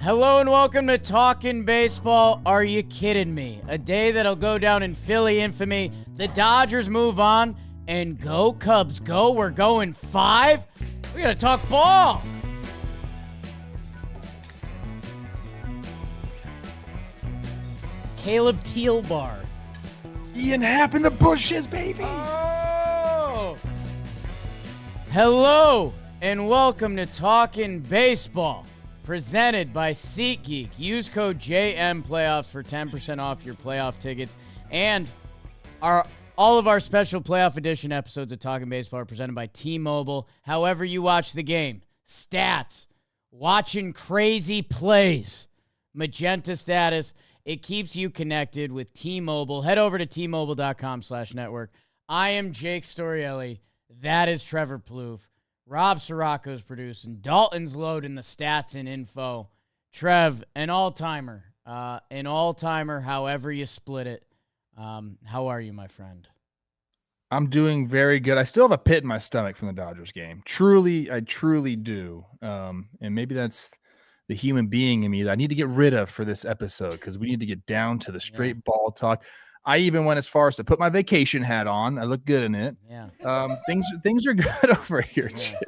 Hello and welcome to Talkin' Baseball. Are you kidding me? A day that'll go down in Philly infamy. The Dodgers move on, and go Cubs go. We're going 5. We gotta talk ball. Caleb Tealbar. Ian Happ in the bushes, baby. Oh! Hello and welcome to Talkin' Baseball. Presented by SeatGeek. Use code JMPlayoffs for 10% off your playoff tickets. And all of our special playoff edition episodes of Talkin' Baseball are presented by T-Mobile. However you watch the game, stats, watching crazy plays, magenta status, it keeps you connected with T-Mobile. Head over to T-Mobile.com/network. I am Jake Storielli. That is Trevor Plouffe. Rob Sirocco's producing. Dalton's loading the stats and info. Trev, an all-timer. However you split it. How are you, my friend? I'm doing very good. I still have a pit in my stomach from the Dodgers game. I truly do. And maybe that's the human being in me that I need to get rid of for this episode because we need to get down to the straight ball talk. I even went as far as to put my vacation hat on. I look good in it. Yeah. Things are good over here, Jake.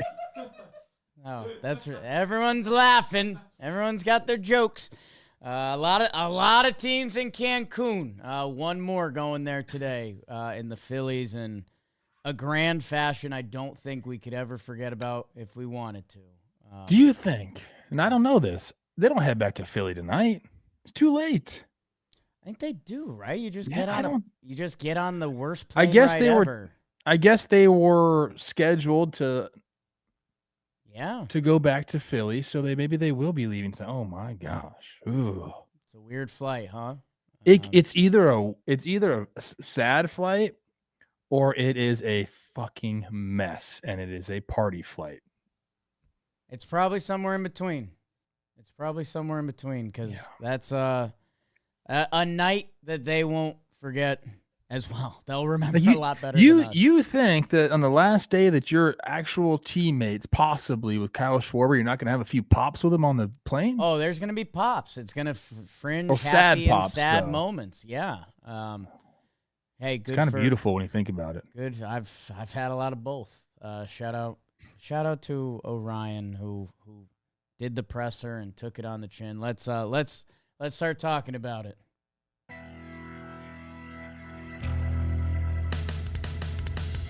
Oh, that's everyone's laughing. Everyone's got their jokes. A lot of teams in Cancun. One more going there today in the Phillies in a grand fashion. I don't think we could ever forget about if we wanted to. Do you think? And I don't know this. They don't head back to Philly tonight. It's too late. I think they do, right? You just Yeah, get on the worst plane ride ever. I guess they were scheduled to go back to Philly, so maybe they will be leaving. Oh my gosh. Ooh. It's a weird flight, huh? It's either a sad flight or it is a fucking mess and it is a party flight. It's probably somewhere in between. Because that's a night that they won't forget as well. They'll remember a lot better than us. You think that on the last day that your actual teammates, possibly with Kyle Schwarber, you're not going to have a few pops with him on the plane? Oh, there's going to be pops. It's going to fringe happy and sad moments. Yeah. Hey, good. It's kind of beautiful when you think about it. Good. I've had a lot of both. Shout out to Orion who did the presser and took it on the chin. Let's start talking about it.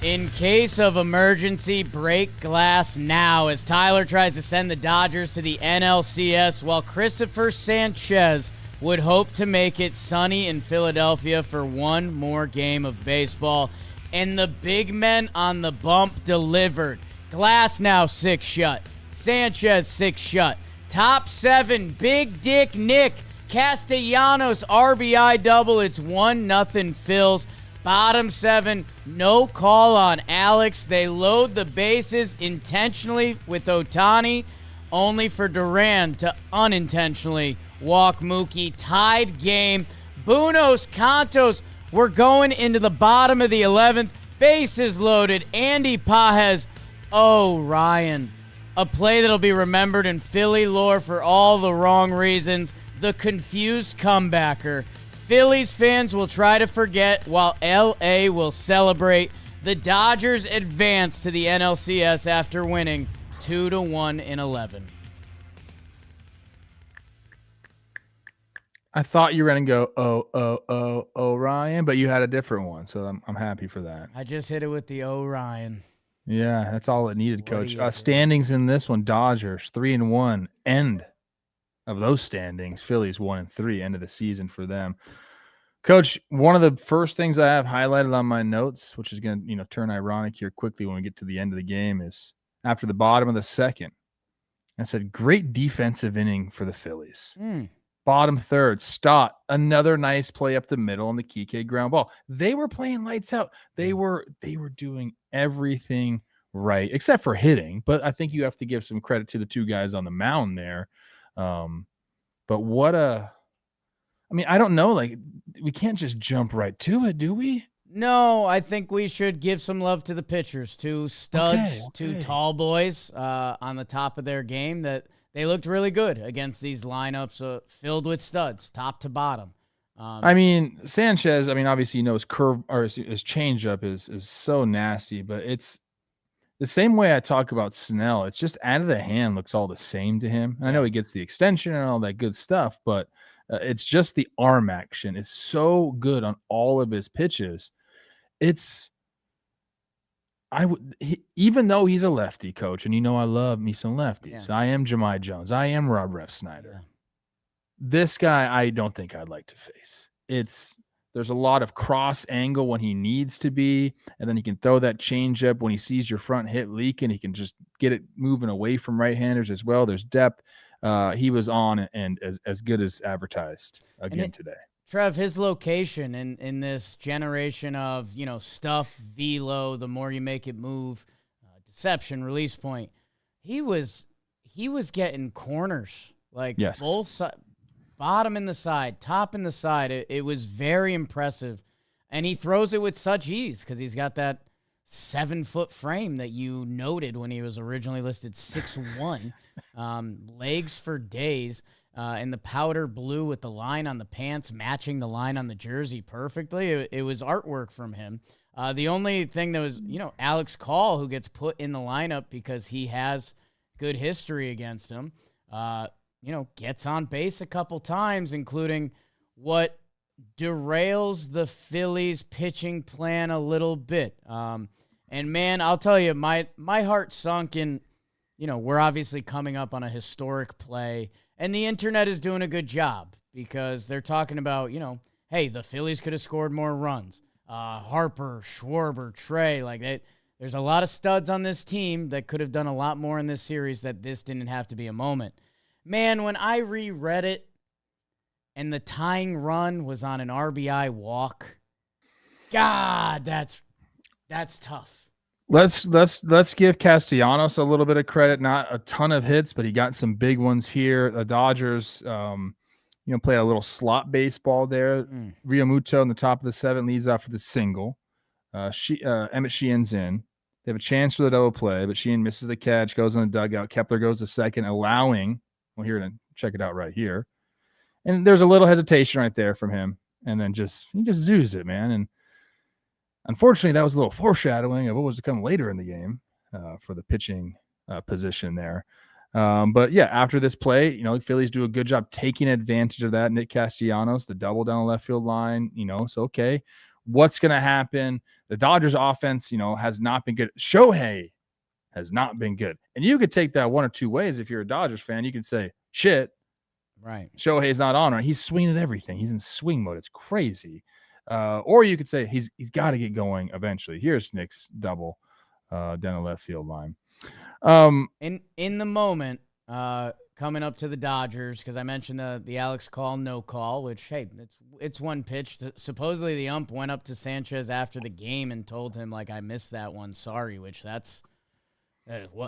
In case of emergency, break glass now as Tyler tries to send the Dodgers to the NLCS while Christopher Sanchez would hope to make it sunny in Philadelphia for one more game of baseball. And the big men on the bump delivered. Glass now 6 shut. Sanchez 6 shut. Top 7, Big Dick Nick. Castellanos RBI double. It's 1-0 Phils. Bottom 7, no call on Alex. They load the bases intentionally with Ohtani, only for Duran to unintentionally walk Mookie. Tied game. Buenos Cantos. We're going into the bottom of the 11th. Bases loaded. Andy Pages. Oh, Ryan. A play that'll be remembered in Philly lore for all the wrong reasons. The confused comebacker. Phillies fans will try to forget while LA will celebrate. The Dodgers advance to the NLCS after winning 2-1 in 11. I thought you were going to go, Ryan, but you had a different one, so I'm happy for that. I just hit it with the Ryan. Yeah, that's all it needed, Coach. Standings in this one, Dodgers 3-1. End of those standings, Phillies 1-3. End of the season for them. Coach, one of the first things I have highlighted on my notes, which is going to turn ironic here quickly when we get to the end of the game, is after the bottom of the second. I said, great defensive inning for the Phillies. Bottom third, Stott, another nice play up the middle on the Kike ground ball. They were playing lights out. They were doing everything right, except for hitting. But I think you have to give some credit to the two guys on the mound there. But I don't know. Like, we can't just jump right to it, do we? No, I think we should give some love to the pitchers, two studs, two tall boys on the top of their game that they looked really good against these lineups filled with studs, top to bottom. I mean, Sanchez, obviously, his curve or his changeup is so nasty, but it's the same way I talk about Snell. It's just out of the hand looks all the same to him. And I know he gets the extension and all that good stuff, but it's just the arm action is so good on all of his pitches. Even though he's a lefty, coach, and I love me some lefties. I am Jahmai Jones. I am Rob Ref Snyder. This guy, I don't think I'd like to face. There's a lot of cross angle when he needs to be, and then he can throw that changeup when he sees your front hit leaking. He can just get it moving away from right-handers as well. There's depth. He was on and as good as advertised again today. Trev, his location in this generation of, stuff, velo, the more you make it move, deception, release point, he was getting corners, both sides, bottom in the side, top in the side. It was very impressive. And he throws it with such ease because he's got that 7-foot frame that you noted when he was originally listed 6'1", legs for days. In the powder blue with the line on the pants matching the line on the jersey perfectly. It was artwork from him. The only thing that was, Alex Call, who gets put in the lineup because he has good history against him, gets on base a couple times, including what derails the Phillies pitching plan a little bit. And man, I'll tell you, my heart sunk in, we're obviously coming up on a historic play. And the internet is doing a good job because they're talking about, hey, the Phillies could have scored more runs. Harper, Schwarber, Trey, there's a lot of studs on this team that could have done a lot more in this series that this didn't have to be a moment. Man, when I reread it and the tying run was on an RBI walk, God, that's tough. Let's give Castellanos a little bit of credit. Not a ton of hits, but he got some big ones here. The Dodgers, played a little slot baseball there. Realmuto in the top of the 7 leads off with a single. Emmett Sheehan's in. They have a chance for the double play, but Sheehan misses the catch, goes in the dugout. Kepler goes to second, allowing. Well, here, check it out right here. And there's a little hesitation right there from him, and then he just zoos it, man. And unfortunately, that was a little foreshadowing of what was to come later in the game for the pitching position there. But yeah, after this play, the Phillies do a good job taking advantage of that. Nick Castellanos, the double down the left field line, so okay. What's going to happen? The Dodgers offense, has not been good. Shohei has not been good. And you could take that one or two ways. If you're a Dodgers fan, you could say, shit, right, Shohei's not on right. He's swinging at everything. He's in swing mode. It's crazy. Or you could say he's got to get going eventually. Here's Nick's double down the left field line. In the moment, coming up to the Dodgers, because I mentioned the Alex Call, no call, which, hey, it's one pitch. Supposedly the ump went up to Sanchez after the game and told him, I missed that one, sorry, which that's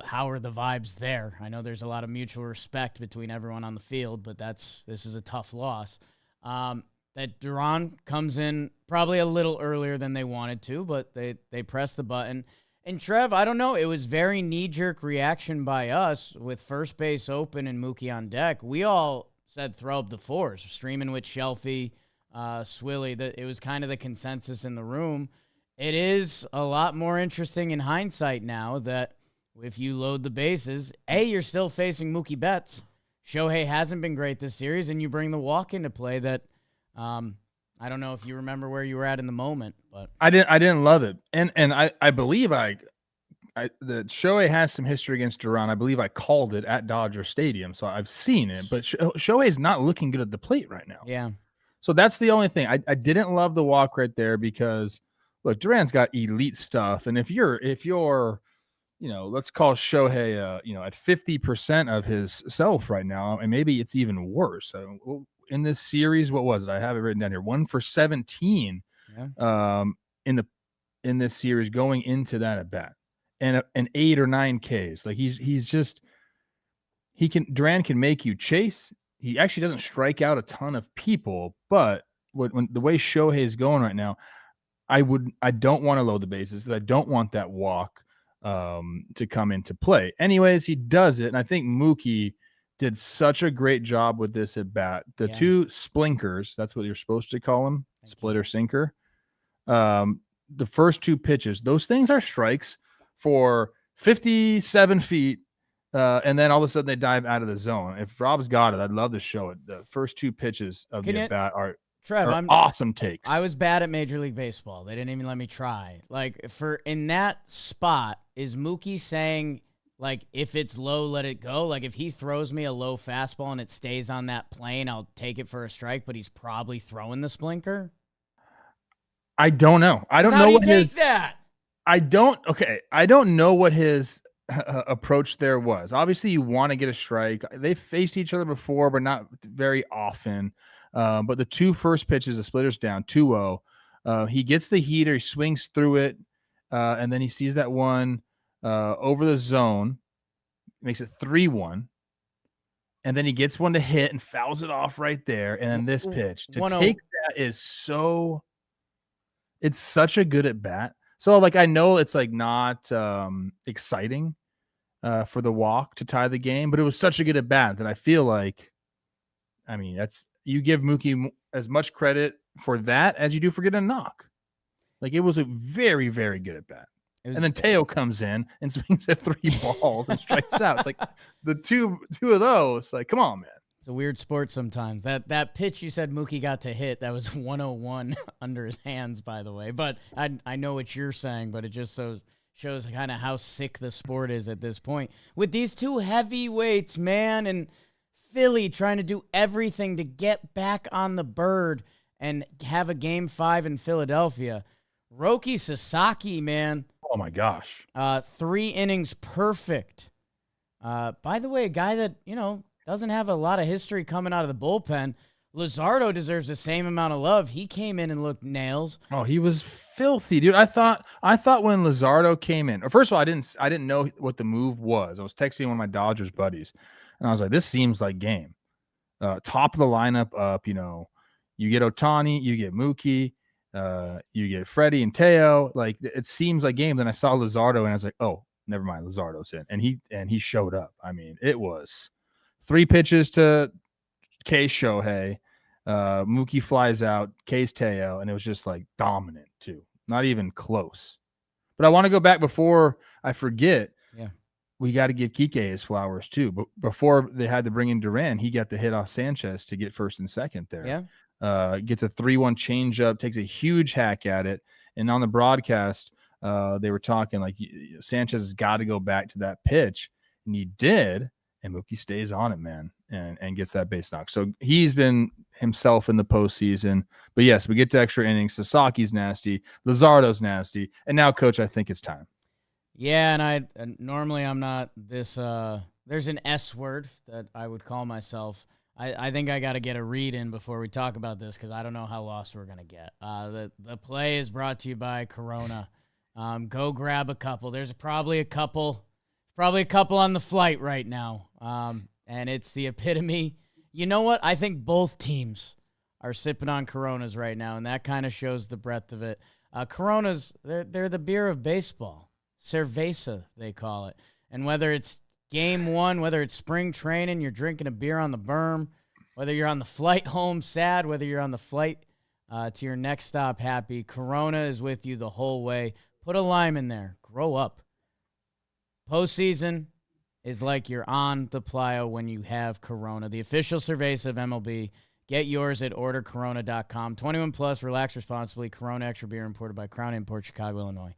how are the vibes there? I know there's a lot of mutual respect between everyone on the field, but this is a tough loss. That Duran comes in probably a little earlier than they wanted to, but they press the button. And Trev, I don't know, it was very knee-jerk reaction by us with first base open and Mookie on deck. We all said throw up the fours, streaming with Shelfie, Swilly. It was kind of the consensus in the room. It is a lot more interesting in hindsight now that if you load the bases, you're still facing Mookie Betts. Shohei hasn't been great this series, and you bring the walk into play that I don't know if you remember where you were at in the moment, but I didn't love it. And I believe that Shohei has some history against Duran. I believe I called it at Dodger Stadium, so I've seen it. But Shohei is not looking good at the plate right now. Yeah. So that's the only thing. I didn't love the walk right there because look, Duran's got elite stuff, and if you're let's call Shohei at 50% of his self right now, and maybe it's even worse. In this series, what was it? I have it written down here. 1 for 17 in this series going into that at bat, and an 8 or 9 Ks. Duran can make you chase. He actually doesn't strike out a ton of people, but when the way Shohei is going right now, I don't want to load the bases. I don't want that walk to come into play. Anyways, he does it, and I think Mookie did such a great job with this at bat. The two splinkers, that's what you're supposed to call them, splitter sinker. The first two pitches, those things are strikes for 57 feet. And then all of a sudden they dive out of the zone. If Rob's got it, I'd love to show it. The first two pitches of the at bat are awesome takes. I was bad at Major League Baseball. They didn't even let me try. Like, in that spot, is Mookie saying, like, if it's low, let it go? Like, if he throws me a low fastball and it stays on that plane, I'll take it for a strike, but he's probably throwing the splinker? I don't know. I don't know what his that. I don't know what his approach there was. Obviously, you want to get a strike. They've faced each other before, but not very often. But the two first pitches, the splitter's down 2-0. He gets the heater, he swings through it, and then he sees that one over the zone, makes it 3-1. And then he gets one to hit and fouls it off right there. And then this pitch to take that is it's such a good at bat. So, like, I know it's like not exciting for the walk to tie the game, but it was such a good at bat that I feel like, I mean, you give Mookie as much credit for that as you do for getting a knock. Like, it was a very, very good at bat. And then Teo comes in and swings at 3 balls and strikes out. It's like the two of those. Like, come on, man. It's a weird sport sometimes. That pitch you said Mookie got to hit, that was 101 under his hands, by the way. But I know what you're saying, but it just shows kind of how sick the sport is at this point. With these two heavyweights, man, and Philly trying to do everything to get back on the bird and have a Game 5 in Philadelphia. Roki Sasaki, man. Oh, my gosh. 3 innings perfect. By the way, a guy that, doesn't have a lot of history coming out of the bullpen. Luzardo deserves the same amount of love. He came in and looked nails. Oh, he was filthy, dude. I thought when Luzardo came in, or first of all, I didn't know what the move was. I was texting one of my Dodgers buddies, and I was like, this seems like game. Top of the lineup up, you get Ohtani, you get Mookie, you get Freddie and Teo. Like, it seems like game. Then I saw Luzardo, and I was like, oh, never mind, Luzardo's in. And he showed up. I mean, it was 3 pitches to K Shohei. Mookie flies out, K's Teo, and it was just like dominant too. Not even close. But I want to go back before I forget. Yeah. We got to give Kike his flowers too. But before they had to bring in Duran, he got the hit off Sanchez to get first and second there. Yeah. Gets a 3-1 changeup, takes a huge hack at it. And on the broadcast, they were talking like Sanchez has got to go back to that pitch. And he did. And Mookie stays on it, man, and gets that base knock. So he's been himself in the postseason. But, yes, we get to extra innings. Sasaki's nasty. Luzardo's nasty. And now, Coach, I think it's time. Yeah, and normally I'm not this there's an S word that I would call myself. I think I got to get a read in before we talk about this because I don't know how lost we're going to get. The play is brought to you by Corona. Go grab a couple. There's probably a couple on the flight right now. And it's the epitome. You know what? I think both teams are sipping on Coronas right now, and that kind of shows the breadth of it. Coronas, they're the beer of baseball. Cerveza, they call it. And whether it's game 1, whether it's spring training, you're drinking a beer on the berm, whether you're on the flight home sad, whether you're on the flight to your next stop happy, Corona is with you the whole way. Put a lime in there. Grow up. Postseason is like you're on the playa when you have Corona, the official cerveza of MLB. Get yours at ordercorona.com. 21 plus, relax responsibly. Corona Extra Beer imported by Crown Import, Chicago, Illinois.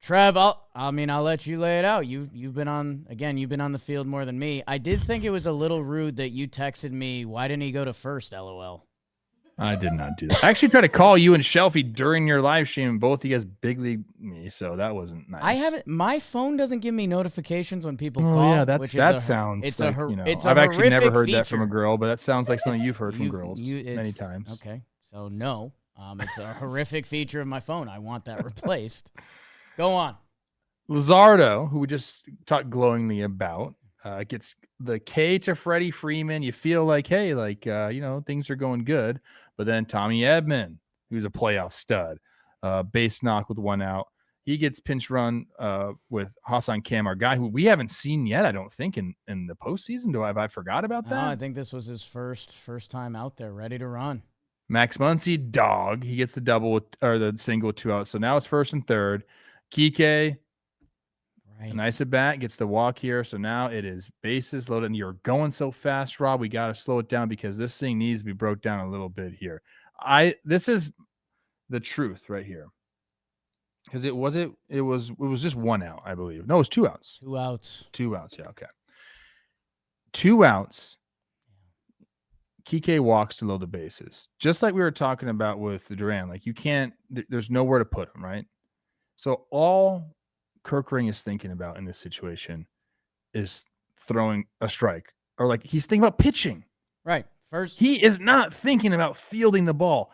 Trev, I'll let you lay it out. You've been on the field more than me. I did think it was a little rude that you texted me, why didn't he go to first, LOL? I did not do that. I actually tried to call you and Shelfie during your live stream, and both of you guys big league me, so that wasn't nice. I haven't. My phone doesn't give me notifications when people call. Yeah, sounds. It's like, I've actually never heard that from a girl, but that sounds like something you've heard from girls many times. Okay, so no, it's a horrific feature of my phone. I want that replaced. Go on. Luzardo, who we just talked glowingly about, gets the K to Freddie Freeman. You feel like, hey, things are going good. But then Tommy Edman, who's a playoff stud, base knock with 1 out, He gets pinch run with Hassan Kam, our guy who we haven't seen yet, I don't think, in the postseason. Have I forgot about that? I think this was his first time out there, ready to run. Max Muncy, dog. He gets the double or the single with 2 outs. So now it's first and third. Kike, a nice at bat, gets the walk here. So now it is bases loaded. And you're going so fast, Rob. We got to slow it down because this thing needs to be broke down a little bit here. This is the truth right here. Because it was just 1 out, I believe. No, it was 2 outs. 2 outs. 2 outs, yeah, okay. 2 outs. Kike walks to load the bases. Just like we were talking about with Duran. Like you can't, there's nowhere to put him, right? So all Kerkering is thinking about in this situation is throwing a strike. Or like he's thinking about pitching. Right. First. He is not thinking about fielding the ball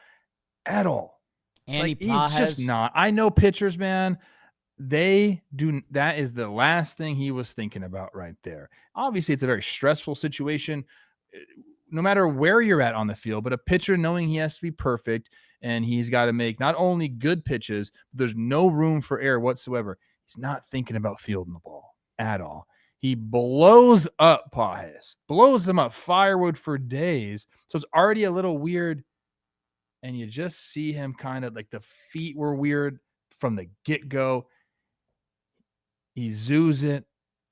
at all. Andy He's just not. I know pitchers, man. They do. That is the last thing he was thinking about right there. Obviously, it's a very stressful situation, no matter where you're at on the field. But a pitcher knowing he has to be perfect and he's got to make not only good pitches, but there's no room for error whatsoever. He's not thinking about fielding the ball at all. He blows up Pages, blows them up firewood for days. So it's already a little weird. And you just see him kind of like the feet were weird from the get-go. He zoos it,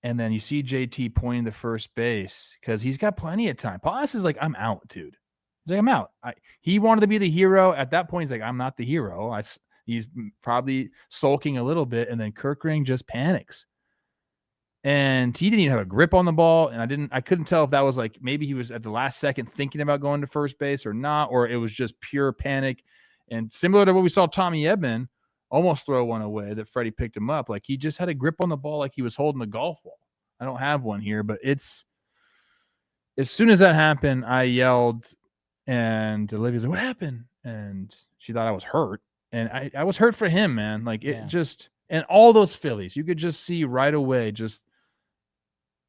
and then you see JT pointing to first base because he's got plenty of time. Pages is like, I'm out, dude. He's like, I'm out. He wanted to be the hero. At that point, he's like, I'm not the hero. He's probably sulking a little bit, and then Kerkering just panics. And he didn't even have a grip on the ball, and I couldn't tell if that was like maybe he was at the last second thinking about going to first base or not, or it was just pure panic. And similar to what we saw Tommy Edman almost throw one away that Freddie picked him up, like he just had a grip on the ball like he was holding a golf ball. I don't have one here, but it's as soon as that happened, I yelled, and Olivia's like, "What happened?" And she thought I was hurt, and I was hurt for him, man. Like it just, and all those Phillies, you could just see right away just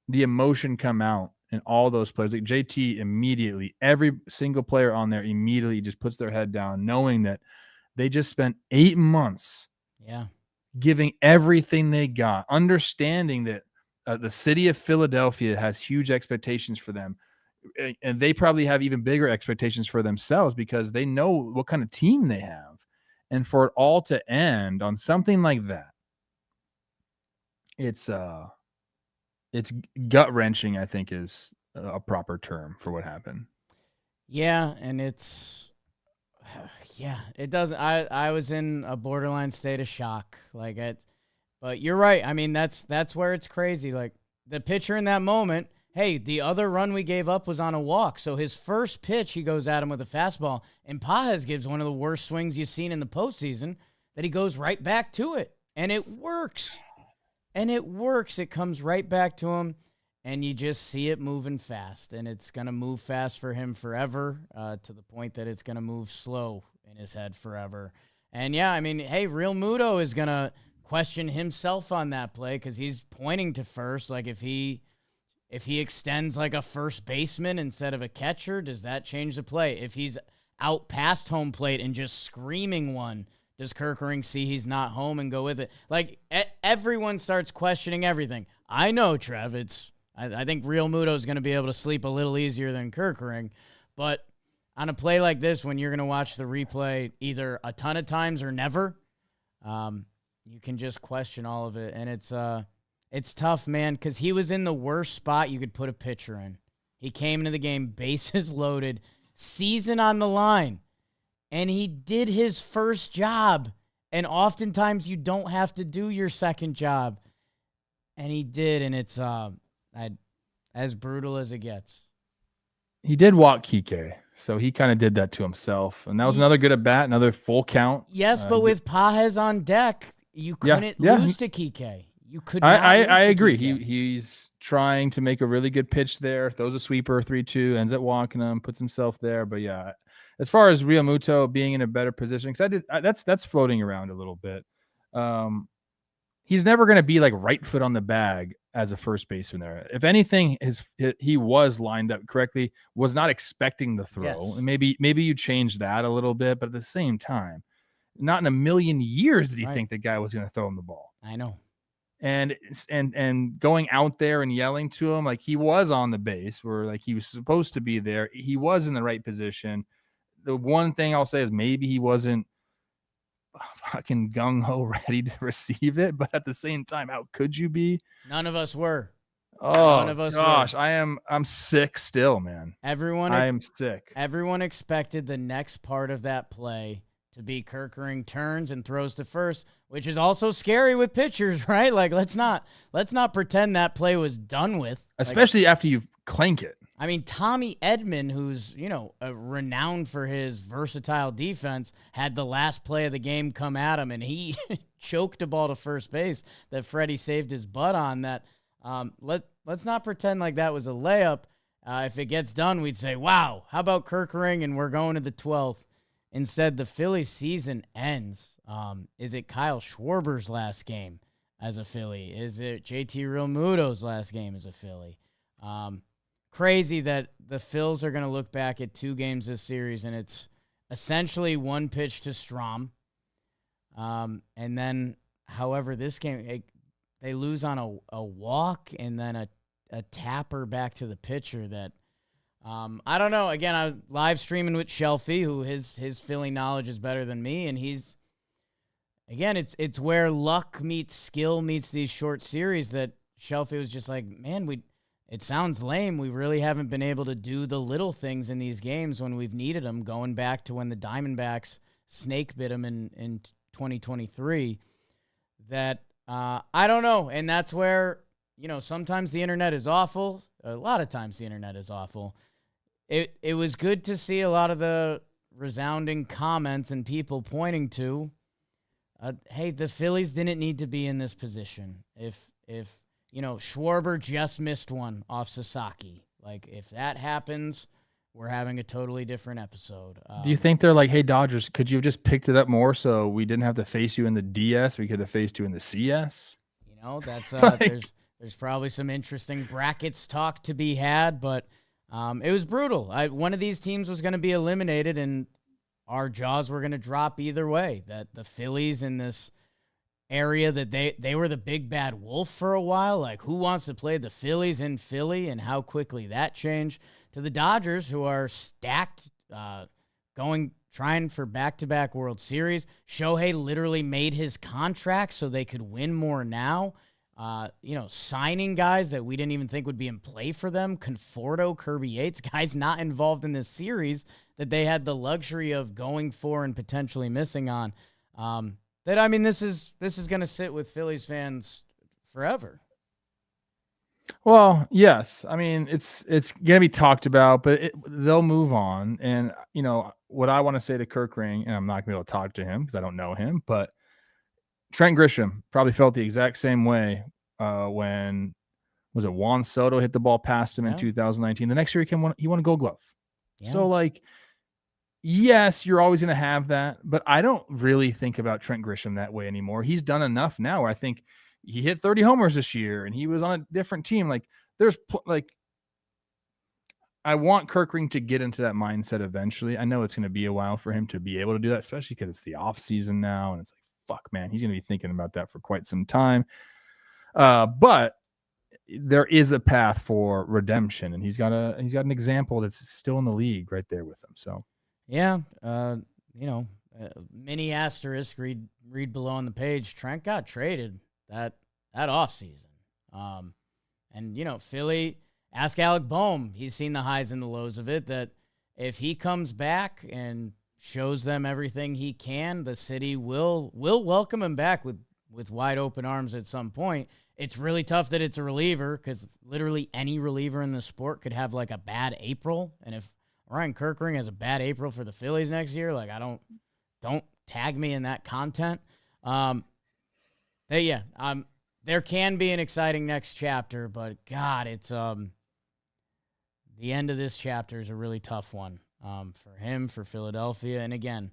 the emotion come out in all those players. Like JT immediately, every single player on there immediately just puts their head down, knowing that they just spent 8 months giving everything they got, understanding that the city of Philadelphia has huge expectations for them. And they probably have even bigger expectations for themselves because they know what kind of team they have. And for it all to end on something like that, it's gut-wrenching, I think, is a proper term for what happened. Yeah, and it doesn't. I was in a borderline state of shock. But you're right. I mean, that's where it's crazy. Like the pitcher in that moment, hey, the other run we gave up was on a walk. So his first pitch, he goes at him with a fastball, and Pages gives one of the worst swings you've seen in the postseason that he goes right back to it. And it works. It comes right back to him, and you just see it moving fast. And it's going to move fast for him forever, to the point that it's going to move slow in his head forever. And, yeah, I mean, hey, Real Muto is going to question himself on that play because he's pointing to first. Like, if he extends like a first baseman instead of a catcher, does that change the play? If he's out past home plate and just screaming one, does Kerkering see he's not home and go with it? Like, everyone starts questioning everything. I know, Trev. I think Real Muto is going to be able to sleep a little easier than Kerkering. But on a play like this, when you're going to watch the replay either a ton of times or never, you can just question all of it. And it's tough, man, because he was in the worst spot you could put a pitcher in. He came into the game bases loaded, season on the line. And he did his first job. And oftentimes you don't have to do your second job. And he did, and it's as brutal as it gets. He did walk Kike, so he kind of did that to himself. And that was another good at bat, another full count. Yes, but with Pages on deck, you couldn't lose to Kike. You could not I lose agree. to Kike. He's trying to make a really good pitch there. Throws a sweeper, 3-2, ends up walking him, puts himself there. But yeah, as far as Real Muto being in a better position, because that's floating around a little bit. He's never going to be like right foot on the bag as a first baseman there. If anything, he was lined up correctly, was not expecting the throw. Yes. And maybe you change that a little bit, but at the same time, Not in a million years did he think the guy was going to throw him the ball. I know. And going out there and yelling to him like he was on the base where like he was supposed to be there. He was in the right position. The one thing I'll say is maybe he wasn't fucking gung-ho ready to receive it, but at the same time, how could you be? None of us were. Oh, none of us gosh, were. I'm sick still, man. I am sick. Everyone expected the next part of that play to be Kerkering turns and throws to first, which is also scary with pitchers, right? Like, let's not pretend that play was done with. Especially after you clank it. I mean, Tommy Edman, who's, renowned for his versatile defense, had the last play of the game come at him, and he choked a ball to first base that Freddie saved his butt on. That let's not pretend like that was a layup. If it gets done, we'd say, wow, how about Kerkering, and we're going to the 12th. Instead, the Phillies season ends. Is it Kyle Schwarber's last game as a Philly? Is it JT Realmuto's last game as a Philly? Crazy that the Phils are going to look back at 2 games this series, and it's essentially one pitch to Strom. And then, however, this game, they lose on a walk and then a tapper back to the pitcher that, I don't know. Again, I was live streaming with Shelfie, who his Philly knowledge is better than me, and he's, again, it's where luck meets skill meets these short series that Shelfie was just like, man, it sounds lame. We really haven't been able to do the little things in these games when we've needed them, going back to when the Diamondbacks snake bit them in 2023. That, I don't know. And that's where, sometimes the internet is awful. A lot of times the internet is awful. It was good to see a lot of the resounding comments and people pointing to, hey, the Phillies didn't need to be in this position. If Schwarber just missed one off Sasaki. Like, if that happens, we're having a totally different episode. Do you think they're like, hey, Dodgers, could you have just picked it up more so we didn't have to face you in the DS? We could have faced you in the CS? That's there's probably some interesting brackets talk to be had, but it was brutal. One of these teams was going to be eliminated, and our jaws were going to drop either way. That the Phillies in this area that they were the big bad wolf for a while. Like, who wants to play the Phillies in Philly, and how quickly that changed to the Dodgers, who are stacked, trying for back-to-back World Series. Shohei literally made his contract so they could win more now. Signing guys that we didn't even think would be in play for them. Conforto, Kirby Yates, guys not involved in this series that they had the luxury of going for and potentially missing on. This is going to sit with Phillies fans forever. Well, yes. I mean, it's going to be talked about, but they'll move on. And, what I want to say to Kerkering, and I'm not going to be able to talk to him because I don't know him, but Trent Grisham probably felt the exact same way when, was it Juan Soto hit the ball past him in 2019. The next year he won a Gold Glove. Yeah. So, yes, you're always going to have that, but I don't really think about Trent Grisham that way anymore. He's done enough now where I think he hit 30 homers this year, and he was on a different team. I want Kerkering to get into that mindset eventually. I know it's going to be a while for him to be able to do that, especially because it's the off season now, and it's like, fuck, man, he's going to be thinking about that for quite some time. But there is a path for redemption, and he's got an example that's still in the league right there with him. So. Yeah, mini asterisk, read below on the page. Trent got traded that offseason. And, Philly, ask Alec Boehm. He's seen the highs and the lows of it, that if he comes back and shows them everything he can, the city will welcome him back with wide open arms at some point. It's really tough that it's a reliever, because literally any reliever in the sport could have a bad April. And if Ryan Kerkering has a bad April for the Phillies next year, don't tag me in that content. There can be an exciting next chapter, but God, it's the end of this chapter is a really tough one for him, for Philadelphia. And again,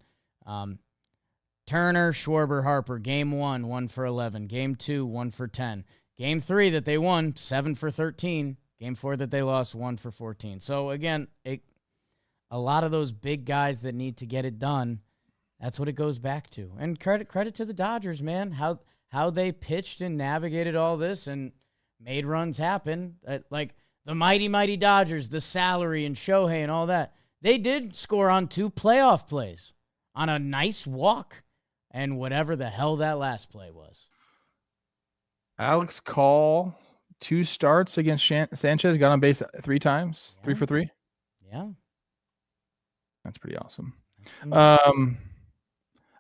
Turner, Schwarber, Harper, game 1 for 11, game 2, 1 for 10, game 3 that they won, 7 for 13, game 4 that they lost, 1 for 14. So again, a lot of those big guys that need to get it done, That's what it goes back to. And credit to the Dodgers, man. How they pitched and navigated all this and made runs happen. Like the mighty Dodgers, the salary and Shohei and all that. They did score on 2 playoff plays on a nice walk and whatever the hell that last play was. Alex Call, 2 starts against Sanchez, got on base 3 times, 3 for 3. Yeah. That's pretty awesome.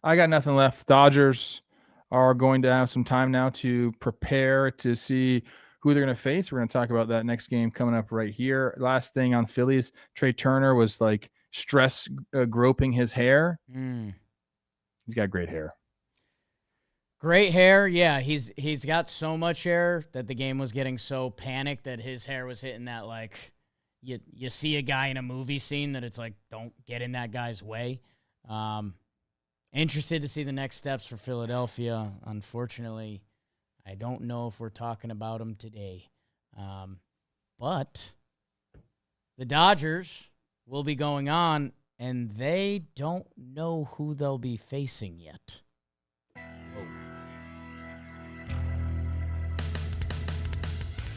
I got nothing left. Dodgers are going to have some time now to prepare to see who they're going to face. We're going to talk about that next game coming up right here. Last thing on Phillies, Trey Turner was like stress groping his hair. He's got great hair. Great hair. Yeah, he's got so much hair that the game was getting so panicked that his hair was hitting that, like, you see a guy in a movie scene that it's like, don't get in that guy's way. Interested to see the next steps for Philadelphia. Unfortunately, I don't know if we're talking about them today. But the Dodgers will be going on, and they don't know who they'll be facing yet.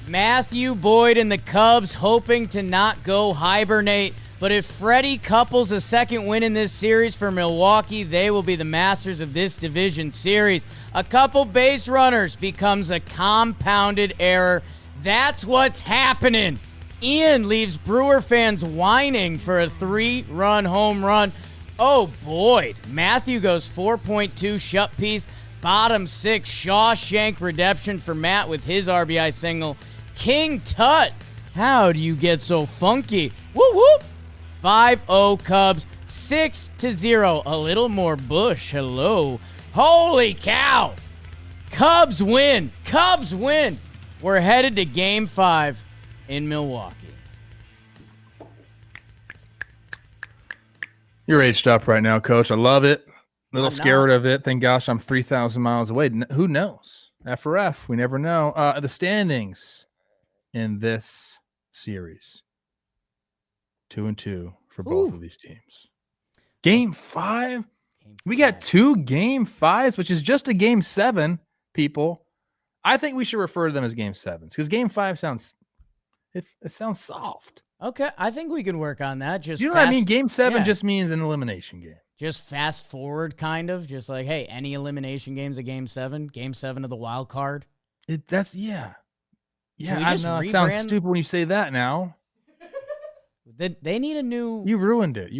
Matthew Boyd and the Cubs hoping to not go hibernate. But if Freddie couples a second win in this series for Milwaukee, they will be the masters of this division series. A couple base runners becomes a compounded error. That's what's happening. Ian leaves Brewer fans whining for a 3-run home run. Oh, Boyd. Matthew goes 4.2 shut piece. Bottom 6 Shawshank redemption for Matt with his RBI single. King Tut. How do you get so funky? Woo whoop. 5-0 Cubs, 6-0. A little more Bush. Hello. Holy cow. Cubs win. Cubs win. We're headed to Game 5 in Milwaukee. You're aged up right now, Coach. I love it. A little scared of it. Thank gosh I'm 3,000 miles away. Who knows? F, we never know. The standings in this series. 2-2 for both of these teams. Game 5? We got 2 Game 5s, which is just a Game 7, people. I think we should refer to them as Game 7s because Game 5 sounds soft. Okay, I think we can work on that. Just you know what I mean? Game 7 just means an elimination game. Just fast forward, kind of. Just like, hey, any elimination game's a Game 7. Game 7 of the wild card. Yeah. I know it sounds stupid when you say that now. They need a new... You ruined it.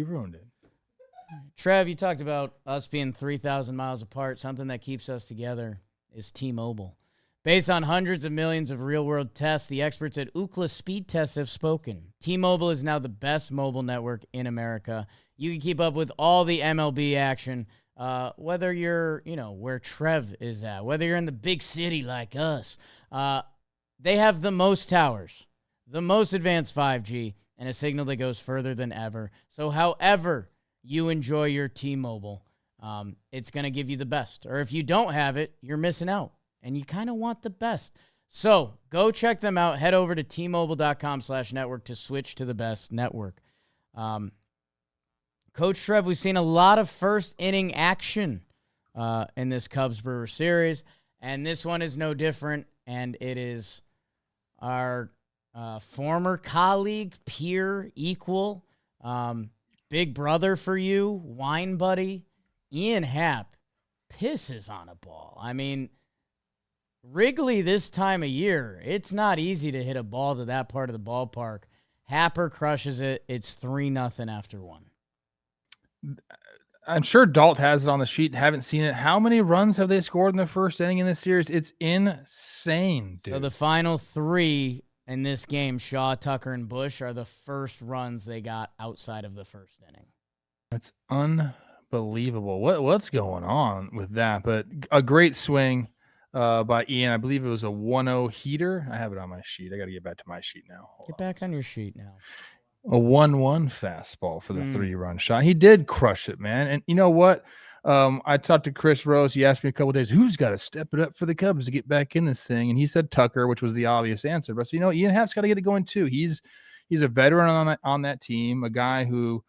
Trev, you talked about us being 3,000 miles apart. Something that keeps us together is T-Mobile. Based on hundreds of millions of real-world tests, the experts at Ookla Speed Tests have spoken. T-Mobile is now the best mobile network in America. You can keep up with all the MLB action, whether you're, where Trev is at, whether you're in the big city like us. They have the most towers, the most advanced 5G, and a signal that goes further than ever. So however you enjoy your T-Mobile, it's going to give you the best. Or if you don't have it, you're missing out, and you kind of want the best. So go check them out. Head over to T-Mobile.com/network to switch to the best network. Coach Trev, we've seen a lot of first-inning action in this Cubs-Brewers series, and this one is no different, and it is our former colleague, peer, equal, big brother for you, wine buddy, Ian Happ, pisses on a ball. I mean, Wrigley this time of year, it's not easy to hit a ball to that part of the ballpark. Happer crushes it. It's 3-0 after 1. I'm sure Dalt has it on the sheet. Haven't seen it. How many runs have they scored in the first inning in this series? It's insane, dude. So the final 3 in this game, Shaw, Tucker, and Bush, are the first runs they got outside of the first inning. That's unbelievable. What's going on with that? But a great swing by Ian. I believe it was a 1-0 heater. I have it on my sheet. I got to get back to my sheet now. Get back on your sheet now. A 1-1 fastball for the 3-run shot. He did crush it, man. And you know what? I talked to Chris Rose. He asked me a couple of days, who's got to step it up for the Cubs to get back in this thing? And he said Tucker, which was the obvious answer. But so, Ian Happ's got to get it going too. He's a veteran on that team, a guy who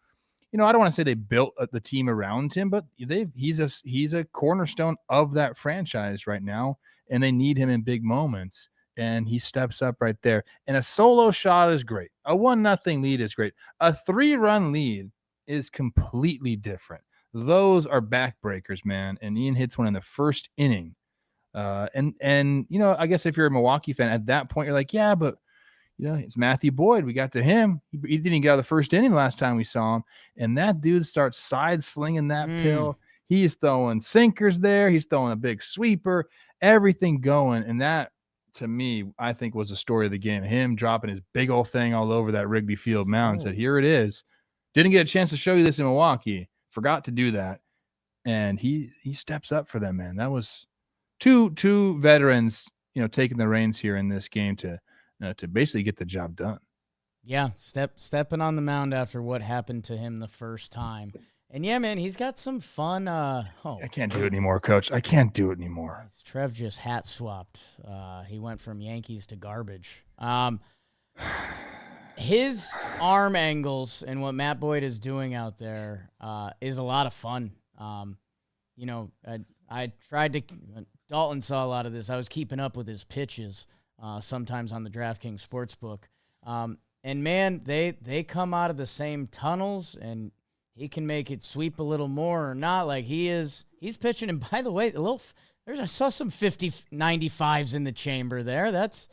I don't want to say they built the team around him, but he's a cornerstone of that franchise right now, and they need him in big moments. And he steps up right there. And a solo shot is great. A 1-0 lead is great. A 3-run lead is completely different. Those are backbreakers, man. And Ian hits one in the first inning. And I guess if you're a Milwaukee fan at that point, you're like, yeah, but it's Matthew Boyd. We got to him. He didn't get out of the first inning last time we saw him. And that dude starts side slinging that pill. He's throwing sinkers there. He's throwing a big sweeper, everything going. And that, to me, I think was the story of the game. Him dropping his big old thing all over that Wrigley Field mound and said, here it is. Didn't get a chance to show you this in Milwaukee. Forgot to do that. And he steps up for them, man. That was two veterans, taking the reins here in this game to basically get the job done. Yeah, stepping on the mound after what happened to him the first time. And yeah, man, he's got some fun. I can't do it anymore, Coach. I can't do it anymore. Trev just hat swapped. He went from Yankees to garbage. His arm angles and what Matt Boyd is doing out there is a lot of fun. I tried to. Dalton saw a lot of this. I was keeping up with his pitches sometimes on the DraftKings Sportsbook. And man, they come out of the same tunnels, and he can make it sweep a little more or not. Like he's pitching. And by the way, I saw some 95s in the chamber there. That's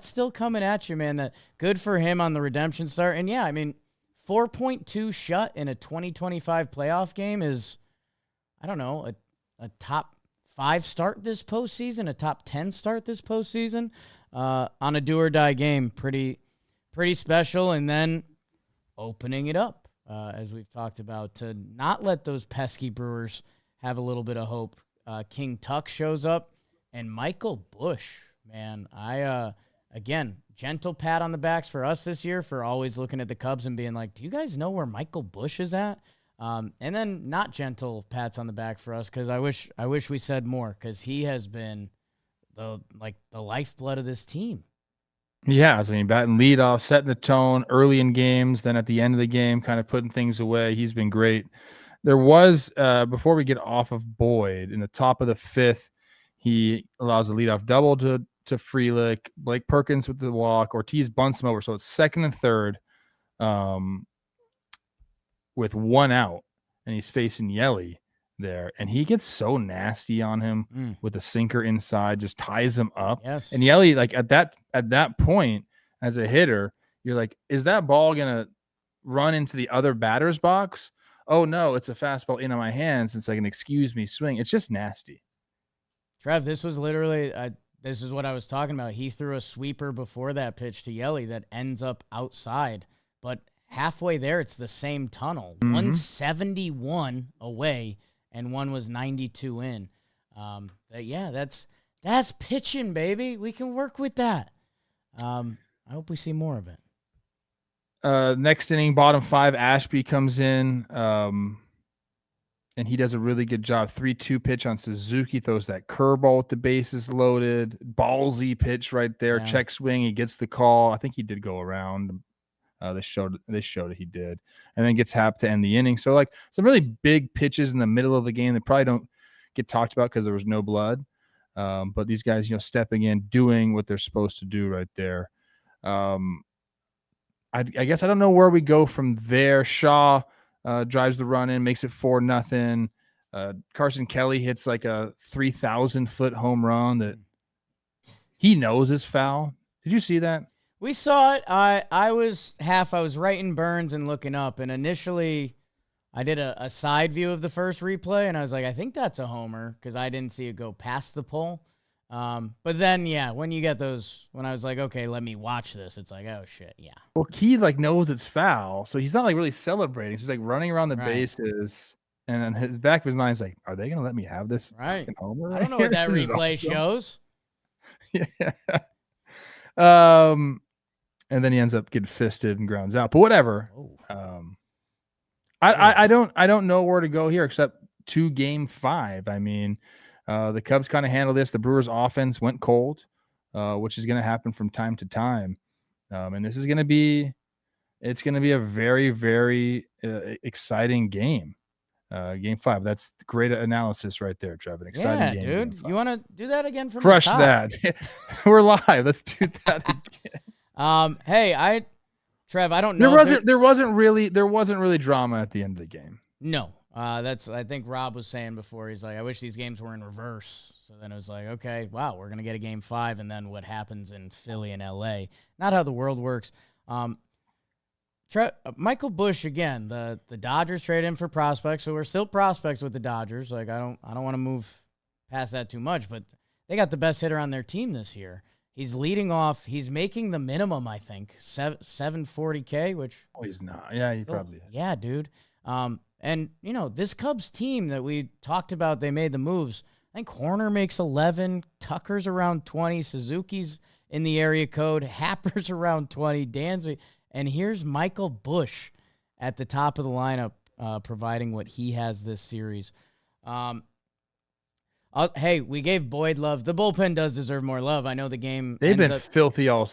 still coming at you, man. That good for him on the redemption start. And yeah, I mean, 4.2 shut in a 2025 playoff game is, I don't know, a top 5 start this postseason, a top 10 start this postseason on a do or die game. Pretty special. And then opening it up, as we've talked about, to not let those pesky Brewers have a little bit of hope. King Tuck shows up, and Michael Busch, man, again, gentle pat on the backs for us this year for always looking at the Cubs and being like, do you guys know where Michael Busch is at? And then not gentle pats on the back for us, because I wish we said more, because he has been the lifeblood of this team. Yeah, I mean, batting leadoff, setting the tone early in games, then at the end of the game, kind of putting things away. He's been great. There was, before we get off of Boyd, in the top of the 5th, he allows a leadoff double to Frelick, Blake Perkins with the walk, Ortiz bunts him over. So it's 2nd and 3rd with 1 out, and he's facing Yelly there. And he gets so nasty on him with the sinker inside, just ties him up. Yes. And Yelly, like at that point, as a hitter, you're like, is that ball going to run into the other batter's box? Oh, no, it's a fastball into my hands. It's like an excuse me swing. It's just nasty. Trev, this was literally this is what I was talking about. He threw a sweeper before that pitch to Yelly that ends up outside. But halfway there, it's the same tunnel. 171 away, and one was 92 in. Yeah, that's pitching, baby. We can work with that. I hope we see more of it. Next inning, bottom 5, Ashby comes in, and he does a really good job. 3-2 pitch on Suzuki, throws that curveball with the bases loaded, ballsy pitch right there, check swing. He gets the call. I think he did go around. They showed it he did, and then gets Happ to end the inning. So like some really big pitches in the middle of the game that probably don't get talked about because there was no blood. But these guys, stepping in, doing what they're supposed to do right there. I guess I don't know where we go from there. Shaw drives the run in, makes it 4-0. Carson Kelly hits like a 3,000-foot home run that he knows is foul. Did you see that? We saw it. I was writing Burns and looking up, and initially I did a side view of the first replay, and I was like, I think that's a homer, because I didn't see it go past the pole. But then, when you get those, when I was like, okay, let me watch this, it's like, oh shit, yeah. Well, Key knows it's foul, so he's not really celebrating. He's running around the bases, and in his back of his mind is like, are they gonna let me have this fucking homer? I don't know what that replay shows. Yeah. And then he ends up getting fisted and grounds out. But whatever. I don't know where to go here except to Game 5. I mean, the Cubs kind of handled this. The Brewers' offense went cold, which is going to happen from time to time. And this is going to be It's going to be a very, very exciting game. Game 5. That's great analysis right there, Trev. An exciting game. Dude. You want to do that again from Crush the top? that. We're live. Let's do that again. Hey, Trev, I don't know. There wasn't really drama at the end of the game. No. I think Rob was saying before, he's like, I wish these games were in reverse. So then it was like, okay, wow, we're going to get a game 5, and then what happens in Philly and LA. Not how the world works. Michael Busch, again, the Dodgers traded him for prospects, so we're still prospects with the Dodgers. Like, I don't want to move past that too much, but they got the best hitter on their team this year. He's leading off. He's making the minimum, I think, $740K, which... Oh, he's not. Yeah, he probably is. Yeah, dude. And, this Cubs team that we talked about, they made the moves. I think Horner makes 11, Tucker's around 20, Suzuki's in the area code, Happer's around 20, Dansby, and here's Michael Busch at the top of the lineup, providing what he has this series. Hey, we gave Boyd love. The bullpen does deserve more love. I know the game. They've been filthy all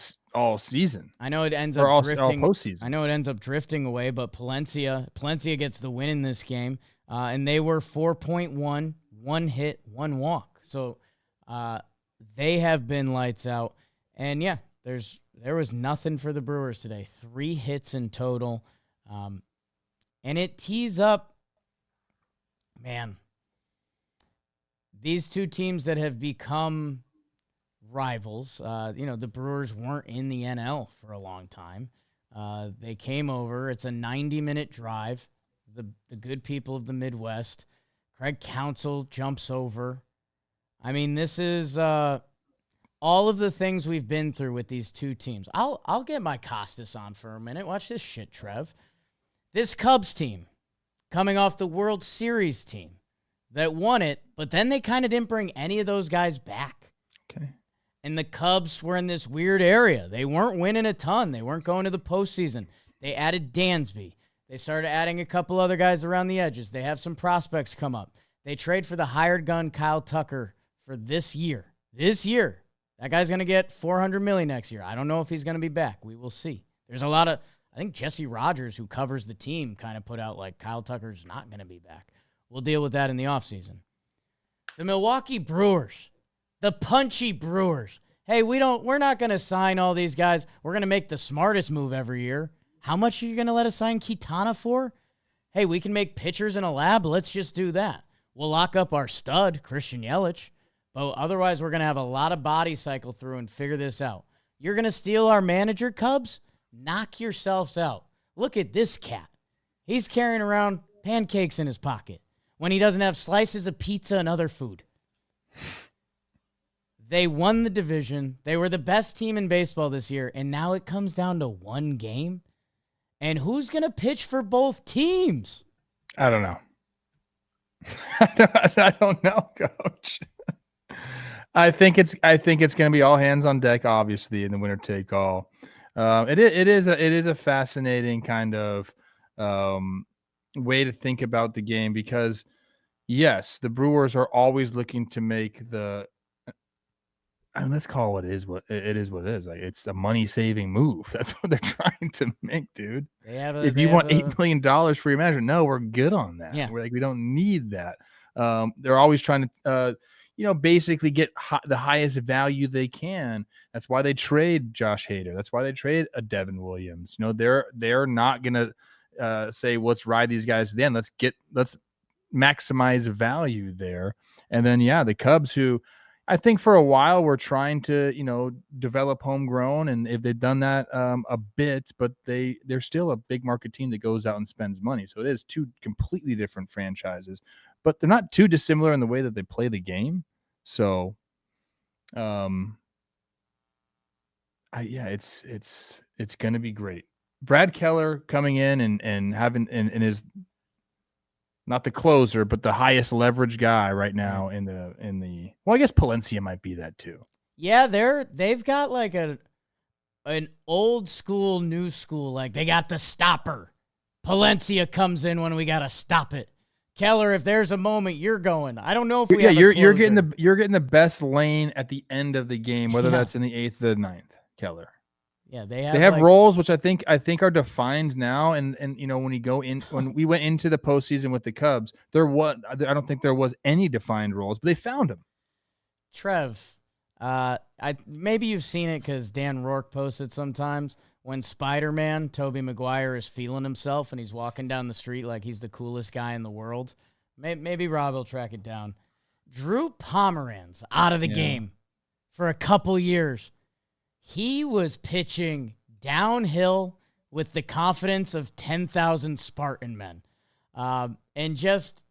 season. I know it ends up drifting. All postseason. I know it ends up drifting away, but Palencia gets the win in this game, and they were 4.1, 1 hit, 1 walk. So they have been lights out. And yeah, there was nothing for the Brewers today. 3 hits in total, and it tees up. Man, these two teams that have become rivals, the Brewers weren't in the NL for a long time. They came over. It's a 90-minute drive. The good people of the Midwest. Craig Counsell jumps over. I mean, this is all of the things we've been through with these two teams. I'll get my Costas on for a minute. Watch this shit, Trev. This Cubs team, coming off the World Series team that won it, but then they kind of didn't bring any of those guys back. Okay. And the Cubs were in this weird area. They weren't winning a ton. They weren't going to the postseason. They added Dansby. They started adding a couple other guys around the edges. They have some prospects come up. They trade for the hired gun Kyle Tucker for this year. That guy's going to get $400 million next year. I don't know if he's going to be back. We will see. There's a lot of, I think Jesse Rogers, who covers the team, kind of put out like Kyle Tucker's not going to be back. We'll deal with that in the offseason. The Milwaukee Brewers, the punchy Brewers. Hey, we're not going to sign all these guys. We're going to make the smartest move every year. How much are you going to let us sign Quintana for? Hey, we can make pitchers in a lab. Let's just do that. We'll lock up our stud, Christian Yelich. But otherwise, we're going to have a lot of body cycle through and figure this out. You're going to steal our manager, Cubs? Knock yourselves out. Look at this cat. He's carrying around pancakes in his pocket when he doesn't have slices of pizza and other food. They won the division. They were the best team in baseball this year, and now it comes down to one game. And who's going to pitch for both teams? I don't know. I don't know, Coach. I think it's going to be all hands on deck, obviously, in the winner take all. It is a fascinating kind of way to think about the game because, yes, the Brewers are always looking to make let's call it what it is. What it is. Like it's a money saving move. That's what they're trying to make, dude. If you want $8 million for your manager, no, we're good on that. Yeah. We don't need that. They're always trying to, basically get the highest value they can. That's why they trade Josh Hader. That's why they trade a Devin Williams. They're not gonna say let's ride these guys to the end. Let's maximize value there. And then the Cubs, who I think for a while we're trying to develop homegrown, and if they've done that a bit, but they're still a big market team that goes out and spends money. So it is two completely different franchises, but they're not too dissimilar in the way that they play the game. So, it's going to be great. Brad Keller coming in and having and is not the closer, but the highest leverage guy right now in the. Well, I guess Palencia might be that too. Yeah, they've got like an old school, new school. Like they got the stopper. Palencia comes in when we got to stop it. Keller, if there's a moment, you're going. I don't know if we have a closer. You're getting the best lane at the end of the game, whether that's in the 8th or the 9th, Keller. Yeah, they have roles which I think are defined now. And when we went into the postseason with the Cubs, I don't think there was any defined roles, but they found them. Trev, maybe you've seen it because Dan Rourke posted sometimes when Spider-Man, Tobey Maguire, is feeling himself and he's walking down the street like he's the coolest guy in the world. Maybe Rob will track it down. Drew Pomeranz out of the game for a couple years. He was pitching downhill with the confidence of 10,000 Spartan men. And just,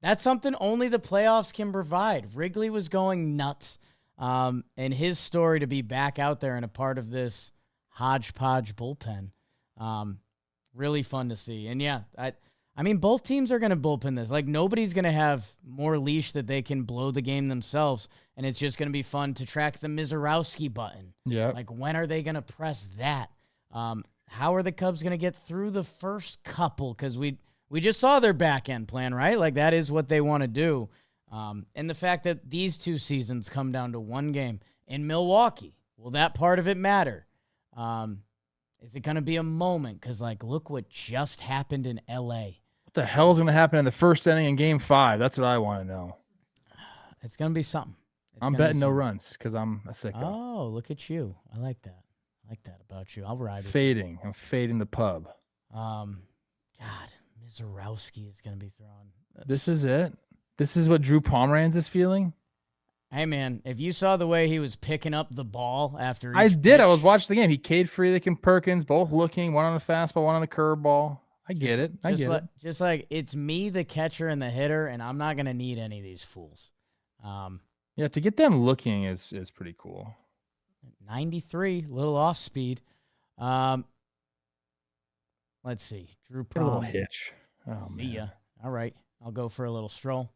that's something only the playoffs can provide. Wrigley was going nuts. And his story to be back out there and a part of this hodgepodge bullpen, really fun to see. And yeah, I mean, both teams are going to bullpen this. Like, nobody's going to have more leash that they can blow the game themselves, and it's just going to be fun to track the Mizorowski button. Yeah. Like, when are they going to press that? How are the Cubs going to get through the first couple? Because we just saw their back-end plan, right? Like, that is what they want to do. And the fact that these two seasons come down to one game in Milwaukee, will that part of it matter? Is it going to be a moment? Because, like, look what just happened in L.A. What the hell is going to happen in the first inning in Game 5? That's what I want to know. It's going to be something. I'm betting no runs because I'm a sicko. Oh, look at you. I like that. I like that about you. I'll ride it. I'm fading the pub. God, Mizorowski is going to be thrown. This is it? This is what Drew Pomeranz is feeling? Hey, man, if you saw the way he was picking up the ball after each I did. pitch, I was watching the game. He Cade Frelick and Perkins, both looking, one on a fastball, one on a curveball. I get it. Just like it's me, the catcher, and the hitter, and I'm not going to need any of these fools. Yeah, to get them looking is pretty cool. 93, little off speed. Let's see. Drew Prom. A little hitch. Oh, see ya. All right. I'll go for a little stroll.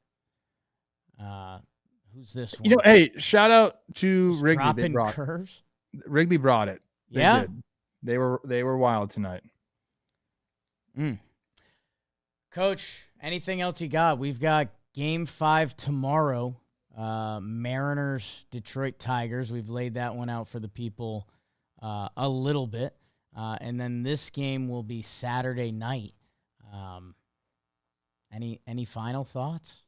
Who's this one? You know, hey, shout out to Just Wrigley. Dropping curves. Wrigley brought it. Yeah. They were wild tonight. Coach, anything else you got? We've got Game 5 tomorrow. Mariners, Detroit Tigers. We've laid that one out for the people a little bit. And then this game will be Saturday night. Any final thoughts?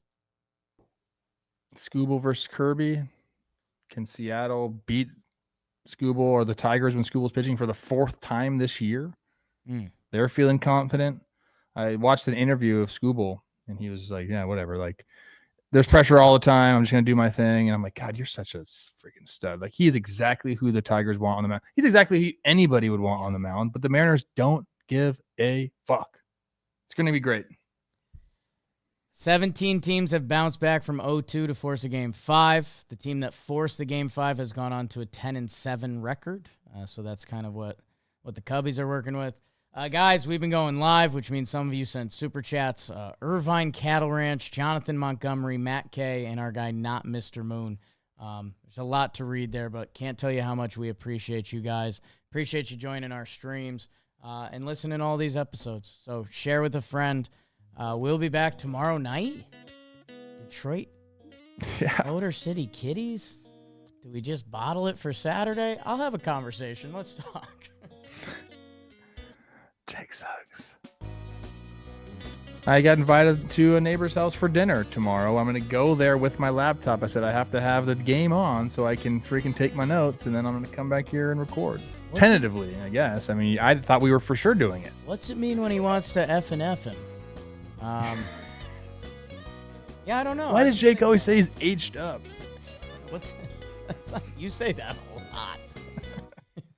Skubal versus Kirby. Can Seattle beat Skubal or the Tigers when Skubal's pitching for the fourth time this year? They're feeling confident. I watched an interview of Skubal, and he was like, yeah, whatever. Like, there's pressure all the time. I'm just going to do my thing. And I'm like, God, you're such a freaking stud. Like, he is exactly who the Tigers want on the mound. He's exactly who anybody would want on the mound, but the Mariners don't give a fuck. It's going to be great. 17 teams have bounced back from 0-2 to force a Game 5. The team that forced the Game 5 has gone on to a 10-7 record. So that's kind of what the Cubbies are working with. Guys, we've been going live, which means some of you sent super chats. Irvine Cattle Ranch, Jonathan Montgomery, Matt K, and our guy, Not Mr. Moon. There's a lot to read there, but can't tell you how much we appreciate you guys. Appreciate you joining our streams and listening to all these episodes. So share with a friend. We'll be back tomorrow night. Detroit, Motor City Kitties. Do we just bottle it for Saturday? I'll have a conversation. Let's talk. Jake sucks. I got invited to a neighbor's house for dinner tomorrow. I'm going to go there with my laptop. I said I have to have the game on so I can freaking take my notes, and then I'm going to come back here and record. Tentatively, I guess. I mean, I thought we were for sure doing it. What's it mean when he wants to F and F him? Yeah, I don't know. Why does Jake always say he's aged up? You say that a lot.